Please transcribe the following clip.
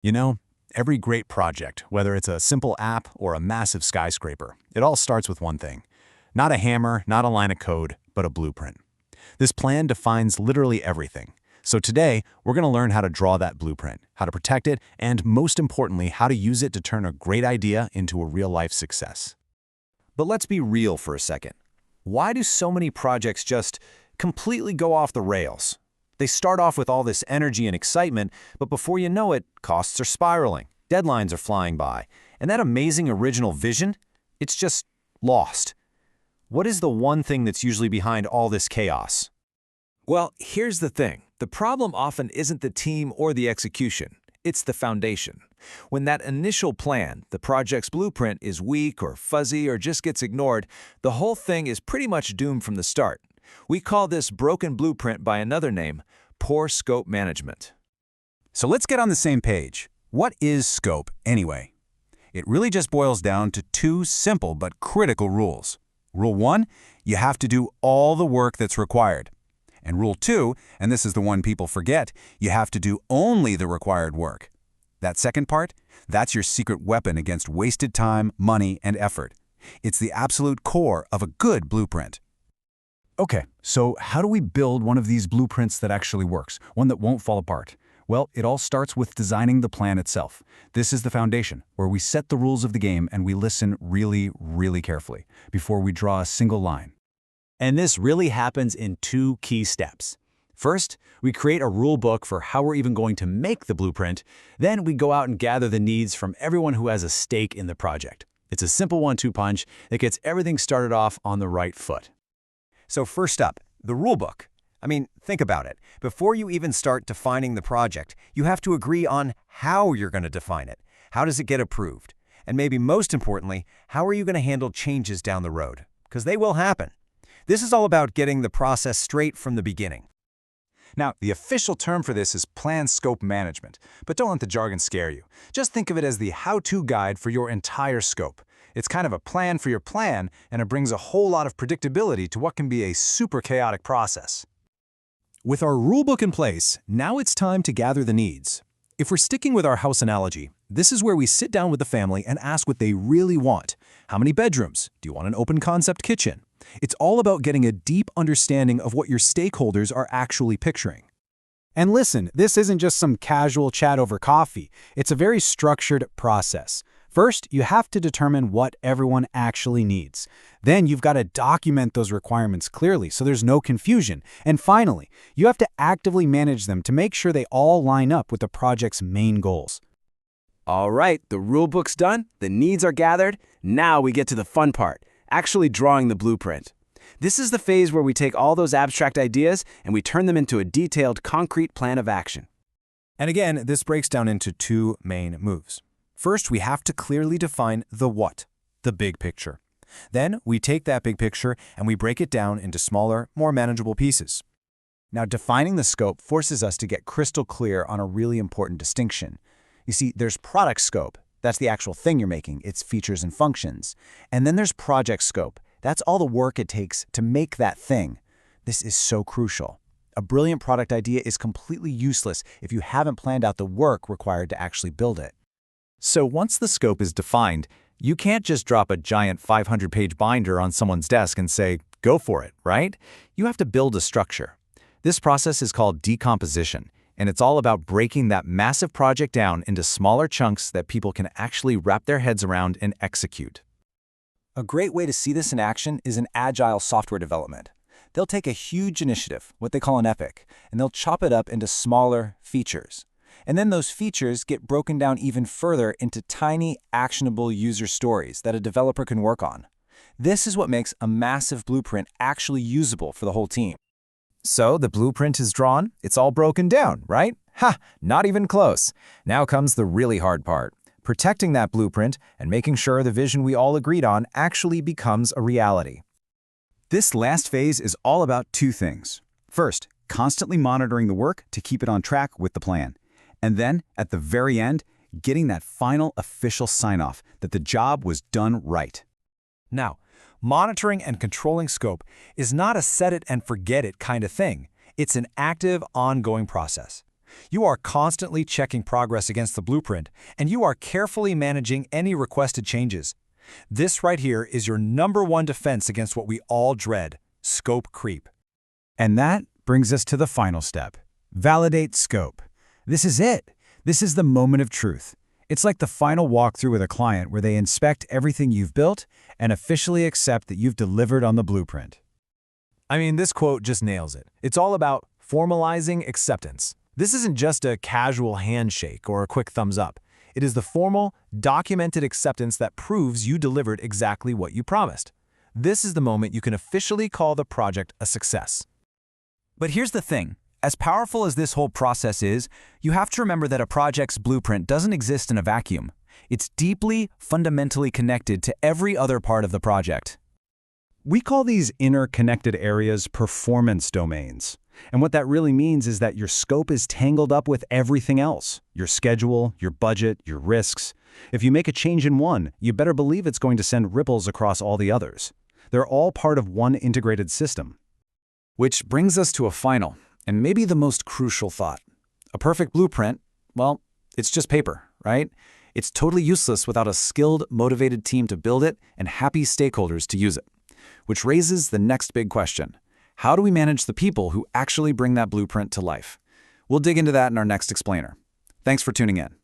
You know, every great project, whether it's a simple app or a massive skyscraper, it all starts with one thing. Not a hammer, not a line of code, but a blueprint. This plan defines literally everything. So today, we're going to learn how to draw that blueprint, how to protect it, and most importantly, how to use it to turn a great idea into a real-life success. But let's be real for a second. Why do so many projects just completely go off the rails? They start off with all this energy and excitement, but before you know it, costs are spiraling, deadlines are flying by, and that amazing original vision, it's just lost. What is the one thing that's usually behind all this chaos? Well, here's the thing. The problem often isn't the team or the execution. It's the foundation. When that initial plan, the project's blueprint, is weak or fuzzy or just gets ignored, the whole thing is pretty much doomed from the start. We call this broken blueprint by another name, poor scope management. So let's get on the same page. What is scope, anyway? It really just boils down to two simple but critical rules. Rule 1, you have to do all the work that's required. And Rule 2, and this is the one people forget, you have to do only the required work. That second part, that's your secret weapon against wasted time, money, and effort. It's the absolute core of a good blueprint. Okay, so how do we build one of these blueprints that actually works, one that won't fall apart? Well, it all starts with designing the plan itself. This is the foundation, where we set the rules of the game and we listen really, really carefully before we draw a single line. And this really happens in two key steps. First, we create a rule book for how we're even going to make the blueprint. Then we go out and gather the needs from everyone who has a stake in the project. It's a simple 1-2 punch that gets everything started off on the right foot. So first up, the rulebook. I mean, think about it. Before you even start defining the project, you have to agree on how you're going to define it. How does it get approved? And maybe most importantly, how are you going to handle changes down the road? Because they will happen. This is all about getting the process straight from the beginning. Now, the official term for this is plan scope management, but don't let the jargon scare you. Just think of it as the how-to guide for your entire scope. It's kind of a plan for your plan, and it brings a whole lot of predictability to what can be a super chaotic process. With our rulebook in place, now it's time to gather the needs. If we're sticking with our house analogy, this is where we sit down with the family and ask what they really want. How many bedrooms? Do you want an open concept kitchen? It's all about getting a deep understanding of what your stakeholders are actually picturing. And listen, this isn't just some casual chat over coffee. It's a very structured process. First, you have to determine what everyone actually needs. Then you've got to document those requirements clearly so there's no confusion. And finally, you have to actively manage them to make sure they all line up with the project's main goals. All right, the rulebook's done, the needs are gathered. Now we get to the fun part, actually drawing the blueprint. This is the phase where we take all those abstract ideas and we turn them into a detailed, concrete plan of action. And again, this breaks down into two main moves. First, we have to clearly define the what, the big picture. Then, we take that big picture and we break it down into smaller, more manageable pieces. Now, defining the scope forces us to get crystal clear on a really important distinction. You see, there's product scope. That's the actual thing you're making, its features and functions. And then there's project scope. That's all the work it takes to make that thing. This is so crucial. A brilliant product idea is completely useless if you haven't planned out the work required to actually build it. So once the scope is defined, you can't just drop a giant 500-page binder on someone's desk and say, go for it, right? You have to build a structure. This process is called decomposition, and it's all about breaking that massive project down into smaller chunks that people can actually wrap their heads around and execute. A great way to see this in action is in Agile software development. They'll take a huge initiative, what they call an epic, and they'll chop it up into smaller features. And then those features get broken down even further into tiny, actionable user stories that a developer can work on. This is what makes a massive blueprint actually usable for the whole team. So the blueprint is drawn, it's all broken down, right? Ha! Not even close. Now comes the really hard part. Protecting that blueprint and making sure the vision we all agreed on actually becomes a reality. This last phase is all about two things. First, constantly monitoring the work to keep it on track with the plan. And then, at the very end, getting that final official sign-off that the job was done right. Now, monitoring and controlling scope is not a set-it-and-forget-it kind of thing. It's an active, ongoing process. You are constantly checking progress against the blueprint, and you are carefully managing any requested changes. This right here is your #1 defense against what we all dread, scope creep. And that brings us to the final step. Validate scope. This is it. This is the moment of truth. It's like the final walkthrough with a client where they inspect everything you've built and officially accept that you've delivered on the blueprint. I mean, this quote just nails it. It's all about formalizing acceptance. This isn't just a casual handshake or a quick thumbs up. It is the formal, documented acceptance that proves you delivered exactly what you promised. This is the moment you can officially call the project a success. But here's the thing. As powerful as this whole process is, you have to remember that a project's blueprint doesn't exist in a vacuum. It's deeply, fundamentally connected to every other part of the project. We call these interconnected areas performance domains. And what that really means is that your scope is tangled up with everything else: your schedule, your budget, your risks. If you make a change in one, you better believe it's going to send ripples across all the others. They're all part of one integrated system. Which brings us to a final, and maybe the most crucial thought. A perfect blueprint, well, it's just paper, right? It's totally useless without a skilled, motivated team to build it and happy stakeholders to use it. Which raises the next big question. How do we manage the people who actually bring that blueprint to life? We'll dig into that in our next explainer. Thanks for tuning in.